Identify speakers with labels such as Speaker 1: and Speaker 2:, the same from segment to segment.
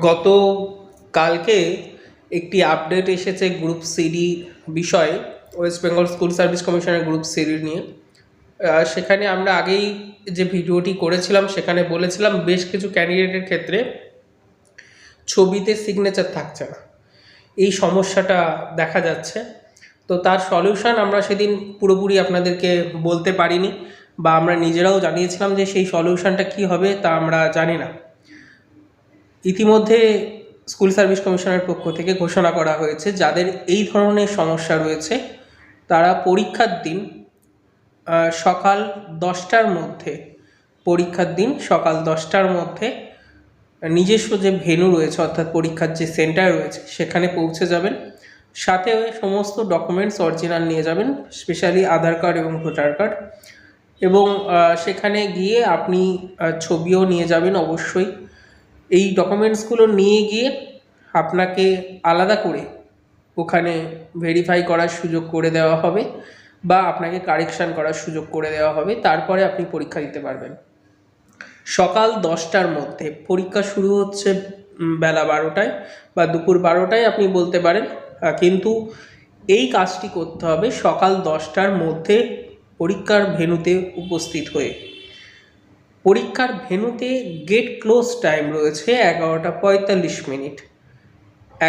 Speaker 1: গত কালকে একটি আপডেট এসেছে গ্রুপ সিডি বিষয়ে, ওয়েস্ট বেঙ্গল স্কুল সার্ভিস কমিশনের গ্রুপ সিডি নিয়ে। সেখানে আমরা আগেই যে ভিডিওটি করেছিলাম সেখানে বলেছিলাম বেশ কিছু ক্যান্ডিডেটের ক্ষেত্রে ছবিতে সিগনেচার থাকছে না, এই সমস্যাটা দেখা যাচ্ছে। তো তার সলিউশন আমরা সেদিন পুরোপুরি আপনাদেরকে বলতে পারিনি, বা আমরা নিজেরাও জানিয়েছিলাম যে সেই সলিউশনটা কী হবে তা আমরা জানি না। ইতিমধ্যে স্কুল সার্ভিস কমিশনের পক্ষ থেকে ঘোষণা করা হয়েছে যাদের এই ধরনের সমস্যা রয়েছে তারা পরীক্ষার দিন সকাল 10টার মধ্যে সকাল 10টার মধ্যে নিজস্ব যে ভেন্যু রয়েছে অর্থাৎ পরীক্ষার যে সেন্টার রয়েছে সেখানে পৌঁছে যাবেন। সাথে সমস্ত ডকুমেন্টস অরিজিনাল নিয়ে যাবেন, স্পেশালি আধার কার্ড এবং ভোটার কার্ড। এবং সেখানে গিয়ে আপনি ছবিও নিয়ে যাবেন অবশ্যই। এই ডকুমেন্টসগুলো নিয়ে গিয়ে আপনাকে আলাদা করে ওখানে ভেরিফাই করার সুযোগ করে দেওয়া হবে, বা আপনাকে কারেকশান করার সুযোগ করে দেওয়া হবে। তারপরে আপনি পরীক্ষা দিতে পারবেন। সকাল 10টার মধ্যে পরীক্ষা শুরু হচ্ছে, বেলা 12টায় বা দুপুর 12টায় আপনি বলতে পারেন, কিন্তু এই কাজটি করতে হবে সকাল 10টার মধ্যে পরীক্ষার ভেন্যুতে উপস্থিত হয়ে। পরীক্ষার ভেন্যুতে গেট ক্লোজ টাইম রয়েছে 11টা 45 মিনিট।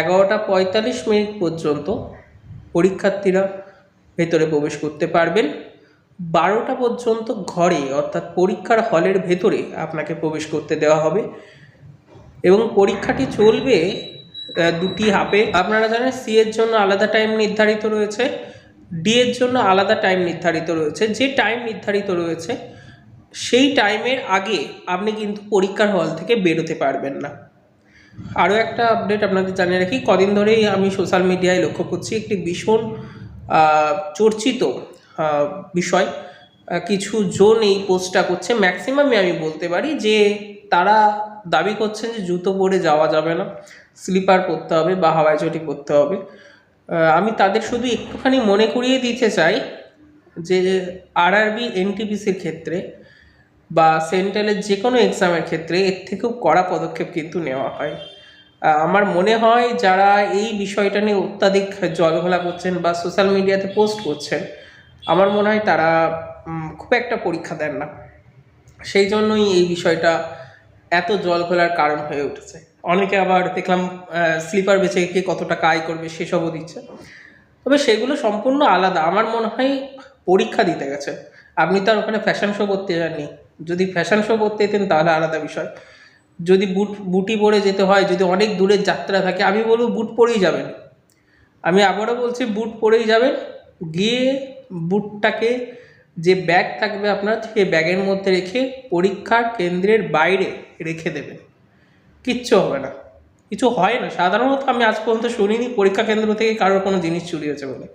Speaker 1: 11টা 45 মিনিট পর্যন্ত পরীক্ষার্থীরা ভেতরে প্রবেশ করতে পারবেন। 12টা পর্যন্ত ঘরে অর্থাৎ পরীক্ষার হলের ভেতরে আপনাকে প্রবেশ করতে দেওয়া হবে, এবং পরীক্ষাটি চলবে দুটি হাফে। আপনারা জানেন সি এর জন্য আলাদা টাইম নির্ধারিত রয়েছে, ডি এর জন্য আলাদা টাইম নির্ধারিত রয়েছে। যে টাইম নির্ধারিত রয়েছে সেই টাইমের আগে আপনি কিন্তু পরীক্ষার হল থেকে বেরোতে পারবেন না। আরও একটা আপডেট আপনাদের জানিয়ে রাখি, কদিন ধরেই আমি সোশ্যাল মিডিয়ায় লক্ষ্য করছি একটি ভীষণ চর্চিত বিষয়। কিছু জন এই পোস্টটা করছে, ম্যাক্সিমামই আমি বলতে পারি যে তারা দাবি করছেন যে জুতো পরে যাওয়া যাবে না, স্লিপার পরতে হবে বা হাওয়াই চটি পরতে হবে। আমি তাদের শুধু একটুখানি মনে করিয়ে দিতে চাই যে আরআরবি এনটিপিসির ক্ষেত্রে বা সেন্ট্রালের যে কোনো এক্সামের ক্ষেত্রে এর থেকেও কড়া পদক্ষেপ কিন্তু নেওয়া হয়। আমার মনে হয় যারা এই বিষয়টা নিয়ে অত্যাধিক জলঘোলা করছেন বা সোশ্যাল মিডিয়াতে পোস্ট করছেন, আমার মনে হয় তারা খুব একটা পরীক্ষা দেন না। সেই জন্যই এই বিষয়টা এত জলঘোলার কারণ হয়ে উঠেছে। অনেকে আবার দেখলাম স্লিপার বেচে কে কত টাকা আয় করবে সেসবও দিচ্ছে। তবে সেগুলো সম্পূর্ণ আলাদা। আমার মনে হয় পরীক্ষা দিতে গেছে, আপনি তো আর ওখানে ফ্যাশন শো করতে যাননি। যদি ফ্যাশন শো করতে যেতেন তাহলে আলাদা বিষয়। যদি বুটি পরে যেতে হয়, যদি অনেক দূরের যাত্রা থাকে, আমি বলবো বুট পরেই যাবেন। আমি আবারও বলছি বুট পরেই যাবেন। গিয়ে বুটটাকে যে ব্যাগ থাকবে আপনার সেই ব্যাগের মধ্যে রেখে পরীক্ষার কেন্দ্রের বাইরে রেখে দেবেন, কিচ্ছু হবে না। কিছু হয় না সাধারণত, আমি আজ পর্যন্ত শুনিনি পরীক্ষা কেন্দ্র থেকে কারোর কোনো জিনিস চুরি হয়েছে বলে।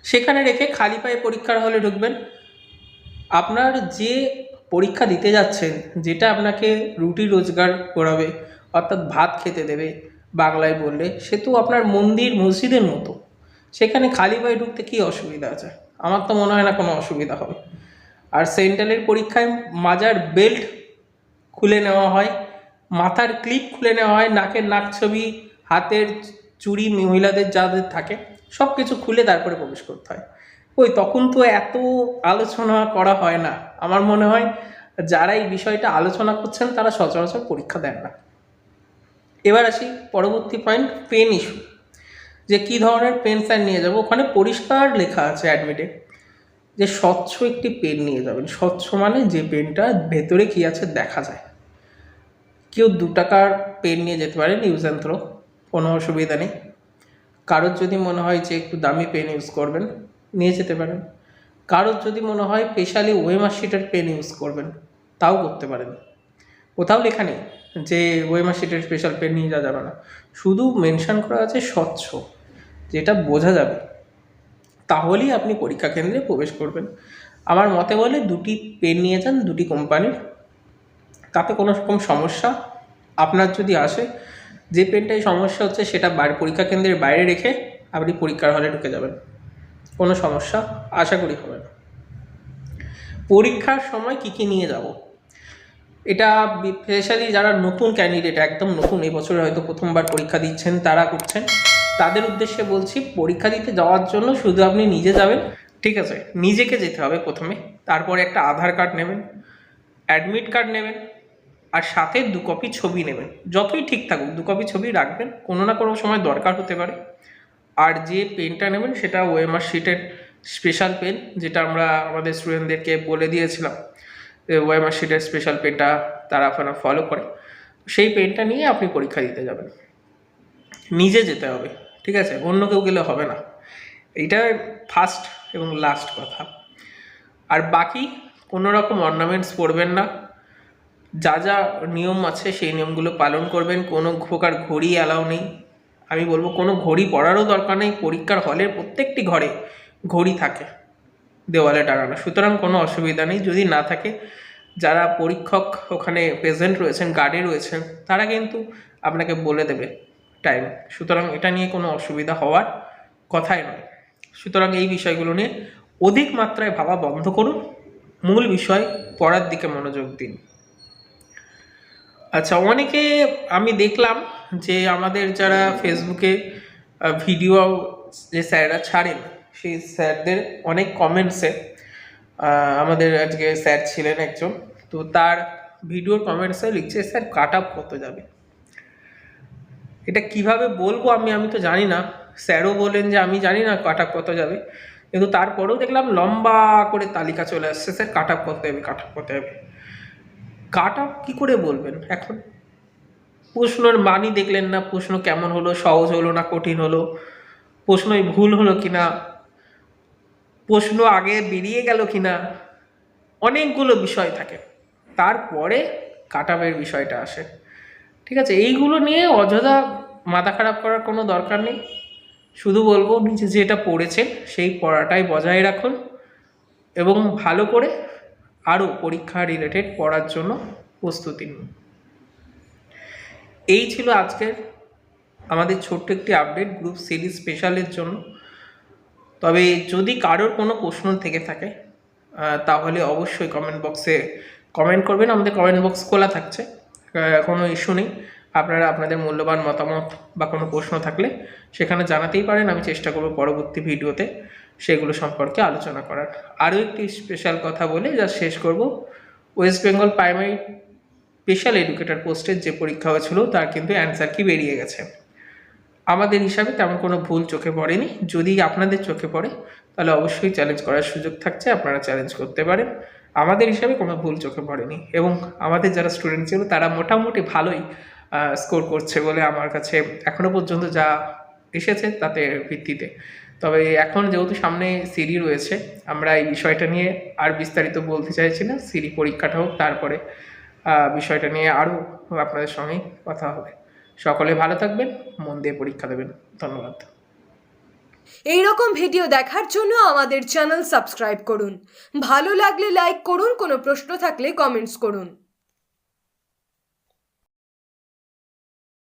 Speaker 1: সেখানে রেখে খালি পায়ে পরীক্ষার হলে ঢুকবেন। আপনার যে পরীক্ষা দিতে যাচ্ছেন, যেটা আপনাকে রুটি রোজগার করাবে অর্থাৎ ভাত খেতে দেবে বাংলায় বললে, সে তো আপনার মন্দির মসজিদের মতো। সেখানে খালি পায়ে ঢুকতে কী অসুবিধা আছে? আমার তো মনে হয় না কোনো অসুবিধা হবে। আর সেন্ট্রালের পরীক্ষায় মাজার বেল্ট খুলে নেওয়া হয়, মাথার ক্লিপ খুলে নেওয়া হয়, নাকের নাক ছবি, হাতের চুড়ি মহিলাদের যাদের থাকে সব কিছু খুলে তারপরে প্রবেশ করতে হয়। তখন তো এত আলোচনা করা হয় না। আমার মনে হয় যারা এই বিষয়টা আলোচনা করছেন তারা সচরাচর পরীক্ষা দেন না। এবার আসি পরবর্তী পয়েন্ট, পেন ইস্যু। যে কী ধরনের পেন স্যার নিয়ে যাবো, ওখানে পরিষ্কার লেখা আছে অ্যাডমিটে যে স্বচ্ছ একটি পেন নিয়ে যাবেন। স্বচ্ছ মানে যে পেনটা ভেতরে কী আছে দেখা যায়। কেউ 2 টাকার পেন নিয়ে যেতে পারেন, ইউজ অ্যান্ড থ্রো, কোনো অসুবিধা নেই। কারোর যদি মনে হয় যে একটু দামি পেন ইউজ করবেন, নিয়ে যেতে পারেন। কারোর যদি মনে হয় স্পেশালি ওয়েমার শিটের পেন ইউজ করবেন, তাও করতে পারেন। কোথাও লেখা নেই যে ওয়েমার শিটের স্পেশাল পেন নিয়ে যাওয়া যাবে না, শুধু মেনশন করা আছে স্বচ্ছ, যেটা বোঝা যাবে, তাহলেই আপনি পরীক্ষা কেন্দ্রে প্রবেশ করবেন। আমার মতে বলে 2টি পেন নিয়ে যান, 2টি কোম্পানির। তাতে কোনো রকম সমস্যা আপনার যদি আসে, যে পেনটাই সমস্যা হচ্ছে সেটা পরীক্ষা কেন্দ্রের বাইরে রেখে আপনি পরীক্ষার হলে ঢুকে যাবেন, কোনো সমস্যা আশা করি হবে না। পরীক্ষার সময় কী কী নিয়ে যাব, এটা স্পেশালি যারা নতুন ক্যান্ডিডেট, একদম নতুন, এবছর হয়তো প্রথমবার পরীক্ষা দিচ্ছেন, তারা করছেন, তাদের উদ্দেশ্যে বলছি, পরীক্ষা দিতে যাওয়ার জন্য শুধু আপনি নিজে যাবেন, ঠিক আছে? নিজেকে যেতে হবে প্রথমে, তারপরে একটা আধার কার্ড নেবেন, অ্যাডমিট কার্ড নেবেন, আর সাথে 2 কপি ছবি নেবেন। যতই ঠিক থাকুক 2 কপি ছবি রাখবেন, কোনো না কোনো সময় দরকার হতে পারে। আর যে পেনটা নেবেন সেটা ওএমআর শিটের স্পেশাল পেন, যেটা আমরা আমাদের স্টুডেন্টদেরকে বলে দিয়েছিলাম যে ওএমআর শিটের স্পেশাল পেনটা তারা আপনারা ফলো করে, সেই পেনটা নিয়ে আপনি পরীক্ষা দিতে যাবেন। নিজে যেতে হবে, ঠিক আছে? অন্য কেউ গেলে হবে না। এইটা ফার্স্ট এবং লাস্ট কথা। আর বাকি কোনো রকম অর্নামেন্টস পরবেন না, যা যা নিয়ম আছে সেই নিয়মগুলো পালন করবেন। কোনো প্রকার ঘড়ি অ্যালাউ নেই, আমি বলবো কোনো ঘড়ি পরারও দরকার নেই। পরীক্ষার হলের প্রত্যেকটি ঘরে ঘড়ি থাকে দেওয়ালে টাঙানো, সুতরাং কোনো অসুবিধা নেই। যদি না থাকে, যারা পরীক্ষক ওখানে প্রেজেন্ট রয়েছেন, গার্ডে রয়েছেন, তারা কিন্তু আপনাকে বলে দেবে টাইম, সুতরাং এটা নিয়ে কোনো অসুবিধা হওয়ার কথাই নয়। সুতরাং এই বিষয়গুলো নিয়ে অধিক মাত্রায় ভাবা বন্ধ করুন, মূল বিষয় পড়ার দিকে মনোযোগ দিন। আচ্ছা, অনেকে আমি দেখলাম যে আমাদের যারা ফেসবুকে ভিডিও যে স্যাররা ছাড়েন, সেই স্যারদের অনেক কমেন্টসে, আমাদের আজকে স্যার ছিলেন একজন, তো তার ভিডিওর কমেন্টসে লিখছে, স্যার কাট আপ কত যাবে? এটা কিভাবে বলবো আমি তো জানি না। স্যারও বলেন যে আমি জানি না কাট আপ কত যাবে, কিন্তু তারপরেও দেখলাম লম্বা করে তালিকা চলে আসছে, স্যার কাট আপ কত যাবে, কাট আপ কত যাবে। কাট আপ কী করে বলবেন এখন? প্রশ্নের মানই দেখলেন না, প্রশ্ন কেমন হলো, সহজ হলো না কঠিন হলো, প্রশ্নই ভুল হলো কিনা, প্রশ্ন আগে বেরিয়ে গেল কিনা, অনেকগুলো বিষয় থাকে, তারপরে কাট আপের বিষয়টা আসে, ঠিক আছে? এইগুলো নিয়ে অযথা মাথা খারাপ করার কোনো দরকার নেই। শুধু বলবো, নিজে যেটা পড়েছেন সেই পড়াটাই বজায় রাখুন এবং ভালো করে আরও পরীক্ষা রিলেটেড পড়ার জন্য প্রস্তুতি নিন। এই ছিল আজকের আমাদের ছোট্ট একটি আপডেট গ্রুপ সিরিজ স্পেশালের জন্য। তবে যদি কারোর কোনো প্রশ্ন থেকে থাকে, তাহলে অবশ্যই কমেন্ট বক্সে কমেন্ট করবেন। আমাদের কমেন্ট বক্স খোলা থাকছে, কোনো ইস্যু নেই। আপনারা আপনাদের মূল্যবান মতামত বা কোনো প্রশ্ন থাকলে সেখানে জানাতেই পারেন। আমি চেষ্টা করব পরবর্তী ভিডিওতে সেগুলো সম্পর্কে আলোচনা করার। আরও একটি স্পেশাল কথা বলে যা শেষ করব, West Bengal primary special educator পোস্টের যে পরীক্ষা হয়েছিল তার কিন্তু অ্যান্সার কি বেরিয়ে গেছে। আমাদের হিসাবে তেমন কোনো ভুল চোখে পড়েনি। যদি আপনাদের চোখে পড়ে তাহলে অবশ্যই চ্যালেঞ্জ করার সুযোগ থাকছে, আপনারা চ্যালেঞ্জ করতে পারেন। আমাদের হিসাবে কোনো ভুল চোখে পড়েনি এবং আমাদের যারা স্টুডেন্ট ছিল তারা মোটামুটি ভালোই স্কোর করছে বলে আমার কাছে এখনও পর্যন্ত যা এসেছে তাতে ভিত্তিতে। তবে এখন যেহেতু সামনে সিরি রয়েছে, আমরা এই বিষয়টা নিয়ে আর বিস্তারিত বলতে চাইছি না। সিরি পরীক্ষাটা হোক, তারপরে বিষয়টা নিয়ে আরও আপনাদের সঙ্গে কথা হবে। সকলে ভালো থাকবেন, মন দিয়ে পরীক্ষা দেবেন। ধন্যবাদ।
Speaker 2: এই রকম ভিডিও দেখার জন্য আমাদের চ্যানেল সাবস্ক্রাইব করুন। ভালো লাগলে লাইক করুন, কোনো প্রশ্ন থাকলে কমেন্টস করুন।